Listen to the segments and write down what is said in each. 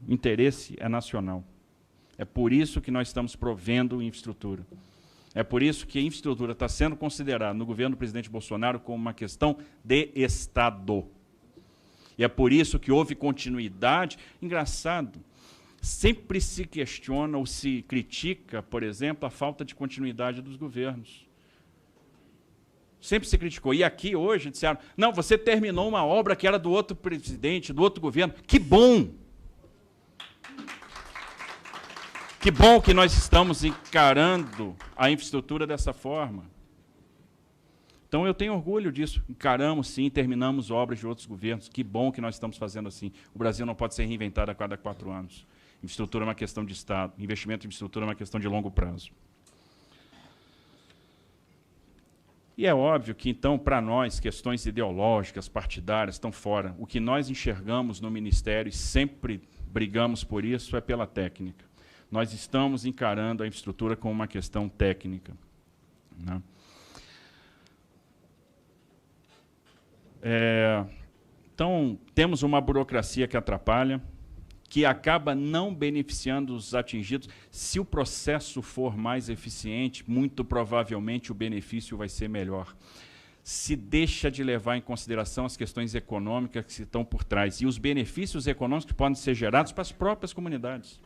O interesse é nacional. É por isso que nós estamos provendo infraestrutura. É por isso que a infraestrutura está sendo considerada no governo do presidente Bolsonaro como uma questão de Estado. E é por isso que houve continuidade. Engraçado, sempre se questiona ou se critica, por exemplo, a falta de continuidade dos governos. Sempre se criticou. E aqui, hoje, disseram, não, você terminou uma obra que era do outro presidente, do outro governo. Que bom! Que bom que nós estamos encarando a infraestrutura dessa forma. Então, eu tenho orgulho disso. Encaramos, sim, terminamos obras de outros governos. Que bom que nós estamos fazendo assim. O Brasil não pode ser reinventado a cada 4 anos. Infraestrutura é uma questão de Estado. Investimento em infraestrutura é uma questão de longo prazo. E é óbvio que, então, para nós, questões ideológicas, partidárias, estão fora. O que nós enxergamos no Ministério, e sempre brigamos por isso, é pela técnica. Nós estamos encarando a infraestrutura como uma questão técnica, né? Então, temos uma burocracia que atrapalha, que acaba não beneficiando os atingidos. Se o processo for mais eficiente, muito provavelmente o benefício vai ser melhor. Se deixa de levar em consideração as questões econômicas que estão por trás e os benefícios econômicos que podem ser gerados para as próprias comunidades.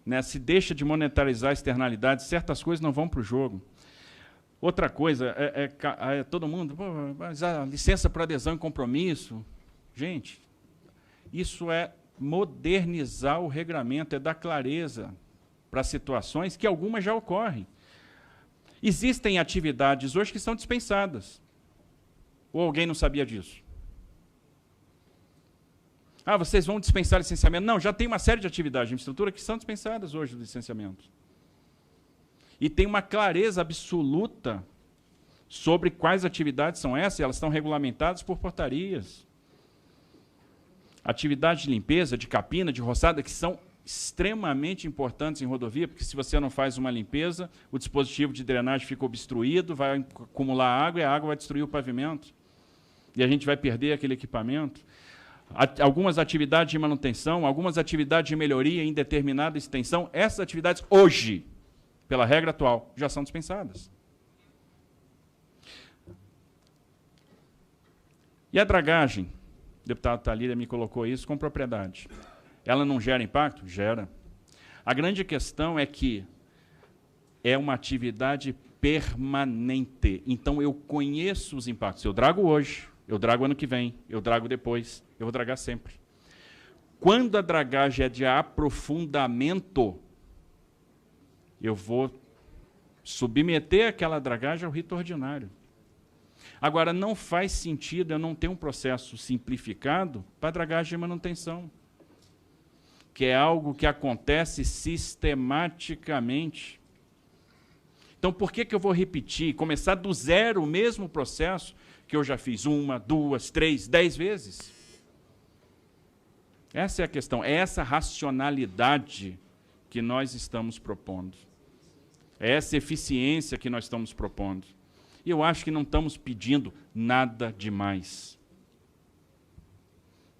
Né? Se deixa de monetarizar externalidades, certas coisas não vão para o jogo. Outra coisa, todo mundo, mas a licença para adesão e compromisso, gente, isso é modernizar o regramento, é dar clareza para situações que algumas já ocorrem. Existem atividades hoje que são dispensadas. Ou alguém não sabia disso? Ah, vocês vão dispensar licenciamento? Não, já tem uma série de atividades de infraestrutura que são dispensadas hoje do licenciamento. E tem uma clareza absoluta sobre quais atividades são essas, e elas estão regulamentadas por portarias. Atividades de limpeza, de capina, de roçada, que são extremamente importantes em rodovia, porque se você não faz uma limpeza, o dispositivo de drenagem fica obstruído, vai acumular água e a água vai destruir o pavimento. E a gente vai perder aquele equipamento. Algumas atividades de manutenção, algumas atividades de melhoria em determinada extensão, essas atividades hoje, pela regra atual, já são dispensadas. E a dragagem? O deputado Thalíria me colocou isso com propriedade. Ela não gera impacto? Gera. A grande questão é que é uma atividade permanente. Então, eu conheço os impactos. Eu drago hoje, eu drago ano que vem, eu drago depois, eu vou dragar sempre. Quando a dragagem é de aprofundamento, eu vou submeter aquela dragagem ao rito ordinário. Agora, não faz sentido eu não ter um processo simplificado para dragagem de manutenção, que é algo que acontece sistematicamente. Então, por que eu vou repetir, começar do zero o mesmo processo que eu já fiz 1, 2, 3, 10 vezes? Essa é a questão, é essa racionalidade que nós estamos propondo. É essa eficiência que nós estamos propondo. E eu acho que não estamos pedindo nada demais.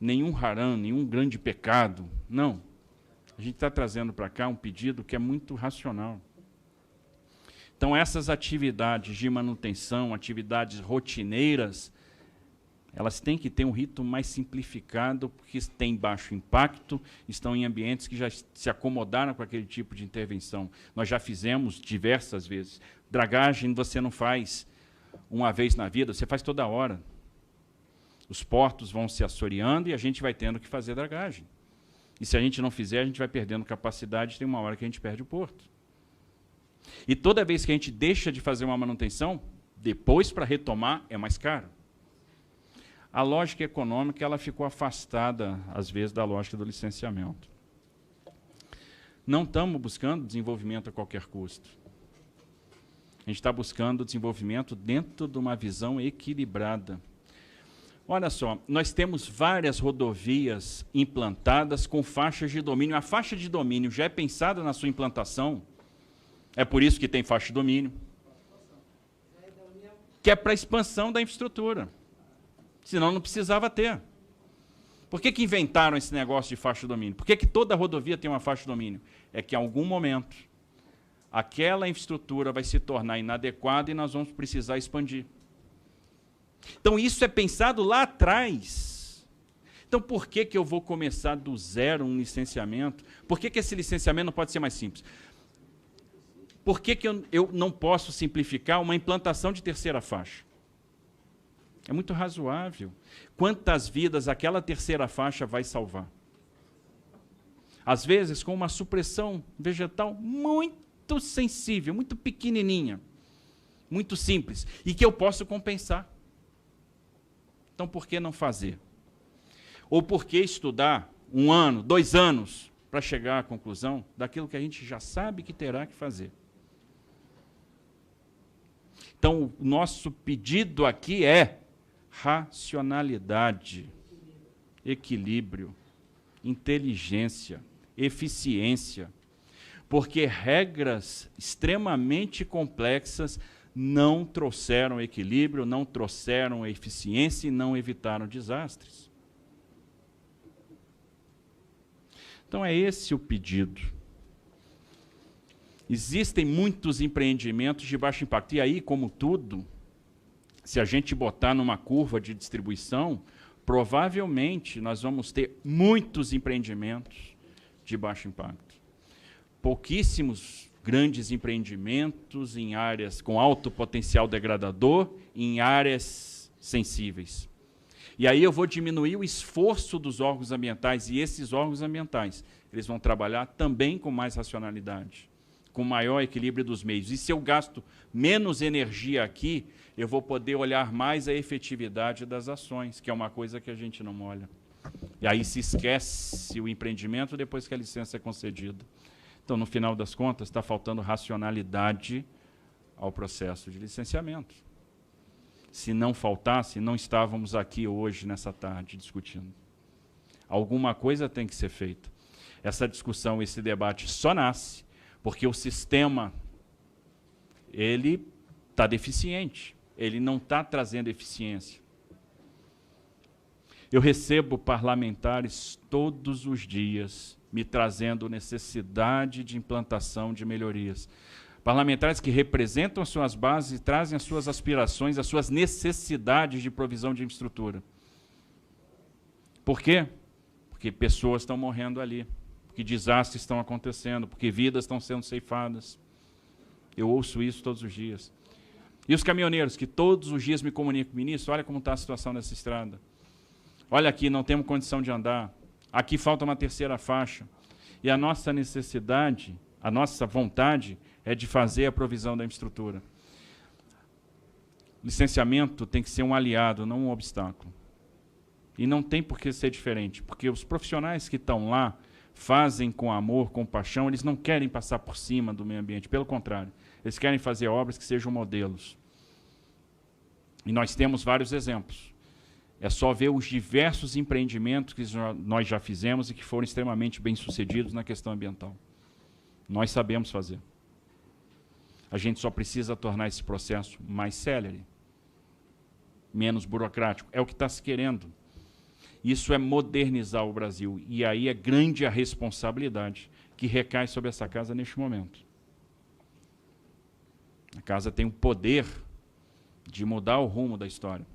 Nenhum haram, nenhum grande pecado. Não. A gente está trazendo para cá um pedido que é muito racional. Então, essas atividades de manutenção, atividades rotineiras, elas têm que ter um rito mais simplificado, porque têm baixo impacto, estão em ambientes que já se acomodaram com aquele tipo de intervenção. Nós já fizemos diversas vezes. Dragagem você não faz uma vez na vida, você faz toda hora. Os portos vão se assoreando e a gente vai tendo que fazer dragagem. E se a gente não fizer, a gente vai perdendo capacidade, tem uma hora que a gente perde o porto. E toda vez que a gente deixa de fazer uma manutenção, depois, para retomar, é mais caro. A lógica econômica ela ficou afastada, às vezes, da lógica do licenciamento. Não estamos buscando desenvolvimento a qualquer custo. A gente está buscando desenvolvimento dentro de uma visão equilibrada. Olha só, nós temos várias rodovias implantadas com faixas de domínio. A faixa de domínio já é pensada na sua implantação, é por isso que tem faixa de domínio, que é para a expansão da infraestrutura. Senão não precisava ter. Por que inventaram esse negócio de faixa de domínio? Por que toda rodovia tem uma faixa de domínio? É que em algum momento aquela infraestrutura vai se tornar inadequada e nós vamos precisar expandir. Então isso é pensado lá atrás. Então por que eu vou começar do zero um licenciamento? Por que esse licenciamento não pode ser mais simples? Por que eu não posso simplificar uma implantação de terceira faixa? É muito razoável. Quantas vidas aquela terceira faixa vai salvar? Às vezes, com uma supressão vegetal muito sensível, muito pequenininha, muito simples, e que eu posso compensar. Então, por que não fazer? Ou por que estudar 1 ano, 2 anos, para chegar à conclusão daquilo que a gente já sabe que terá que fazer? Então, o nosso pedido aqui é racionalidade, equilíbrio, inteligência, eficiência, porque regras extremamente complexas não trouxeram equilíbrio, não trouxeram eficiência e não evitaram desastres. Então é esse o pedido. Existem muitos empreendimentos de baixo impacto, e aí, como tudo, se a gente botar numa curva de distribuição, provavelmente nós vamos ter muitos empreendimentos de baixo impacto. Pouquíssimos grandes empreendimentos em áreas com alto potencial degradador, em áreas sensíveis. E aí eu vou diminuir o esforço dos órgãos ambientais, e esses órgãos ambientais, eles vão trabalhar também com mais racionalidade, com maior equilíbrio dos meios. E se eu gasto menos energia aqui, eu vou poder olhar mais a efetividade das ações, que é uma coisa que a gente não olha. E aí se esquece o empreendimento depois que a licença é concedida. Então, no final das contas, está faltando racionalidade ao processo de licenciamento. Se não faltasse, não estávamos aqui hoje, nessa tarde, discutindo. Alguma coisa tem que ser feita. Essa discussão, esse debate só nasce porque o sistema ele está deficiente. Ele não está trazendo eficiência. Eu recebo parlamentares todos os dias me trazendo necessidade de implantação de melhorias. Parlamentares que representam as suas bases e trazem as suas aspirações, as suas necessidades de provisão de infraestrutura. Por quê? Porque pessoas estão morrendo ali, porque desastres estão acontecendo, porque vidas estão sendo ceifadas. Eu ouço isso todos os dias. E os caminhoneiros que todos os dias me comunicam, ministro, olha como está a situação dessa estrada. Olha aqui, não temos condição de andar. Aqui falta uma terceira faixa. E a nossa necessidade, a nossa vontade é de fazer a provisão da infraestrutura. Licenciamento tem que ser um aliado, não um obstáculo. E não tem por que ser diferente, porque os profissionais que estão lá fazem com amor, com paixão, eles não querem passar por cima do meio ambiente, pelo contrário. Eles querem fazer obras que sejam modelos. E nós temos vários exemplos. É só ver os diversos empreendimentos que nós já fizemos e que foram extremamente bem-sucedidos na questão ambiental. Nós sabemos fazer. A gente só precisa tornar esse processo mais célere, menos burocrático. É o que está se querendo. Isso é modernizar o Brasil. E aí é grande a responsabilidade que recai sobre essa casa neste momento. A casa tem o poder de mudar o rumo da história,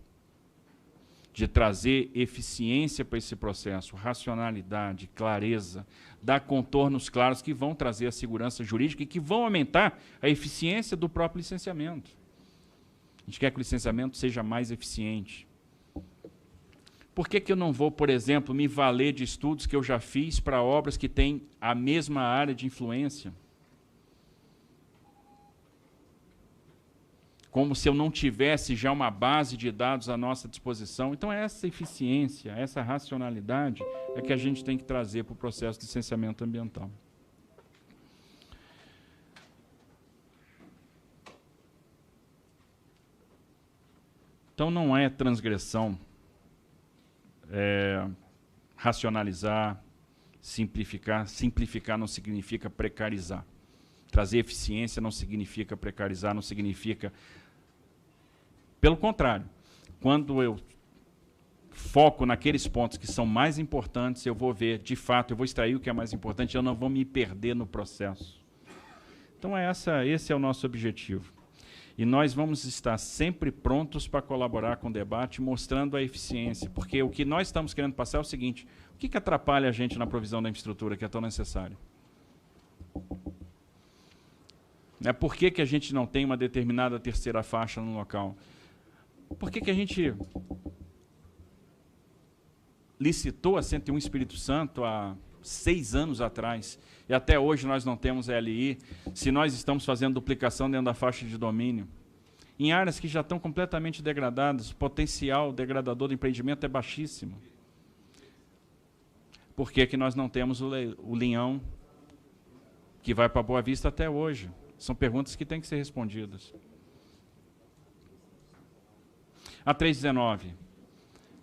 de trazer eficiência para esse processo, racionalidade, clareza, dar contornos claros que vão trazer a segurança jurídica e que vão aumentar a eficiência do próprio licenciamento. A gente quer que o licenciamento seja mais eficiente. Por que eu não vou, por exemplo, me valer de estudos que eu já fiz para obras que têm a mesma área de influência? Como se eu não tivesse já uma base de dados à nossa disposição. Então, essa eficiência, essa racionalidade é que a gente tem que trazer para o processo de licenciamento ambiental. Então, não é transgressão racionalizar, simplificar. Simplificar não significa precarizar. Trazer eficiência não significa precarizar, não significa... Pelo contrário, quando eu foco naqueles pontos que são mais importantes, eu vou ver, de fato, eu vou extrair o que é mais importante, eu não vou me perder no processo. Então, esse é o nosso objetivo. E nós vamos estar sempre prontos para colaborar com o debate, mostrando a eficiência. Porque o que nós estamos querendo passar é o seguinte: o que atrapalha a gente na provisão da infraestrutura que é tão necessária? Por que a gente não tem uma determinada terceira faixa no local? Por que a gente licitou a 101 Espírito Santo há 6 anos atrás, e até hoje nós não temos LI, se nós estamos fazendo duplicação dentro da faixa de domínio? Em áreas que já estão completamente degradadas, o potencial degradador do empreendimento é baixíssimo. Por que nós não temos o linhão que vai para Boa Vista até hoje? São perguntas que têm que ser respondidas. A 319.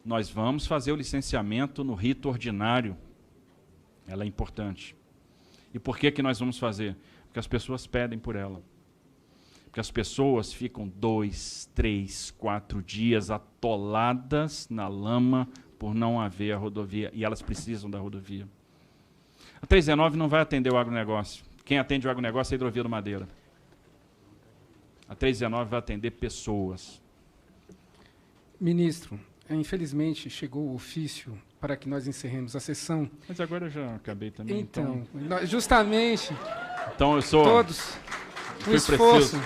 Nós vamos fazer o licenciamento no rito ordinário. Ela é importante. E por que nós vamos fazer? Porque as pessoas pedem por ela. Porque as pessoas ficam 2, 3, 4 dias atoladas na lama por não haver a rodovia. E elas precisam da rodovia. A 319 não vai atender o agronegócio. Quem atende o agronegócio é a Hidrovia do Madeira. A 319 vai atender pessoas. Ministro, infelizmente chegou o ofício para que nós encerremos a sessão. Mas agora eu já acabei também. Então, justamente, então eu sou... todos, o esforço...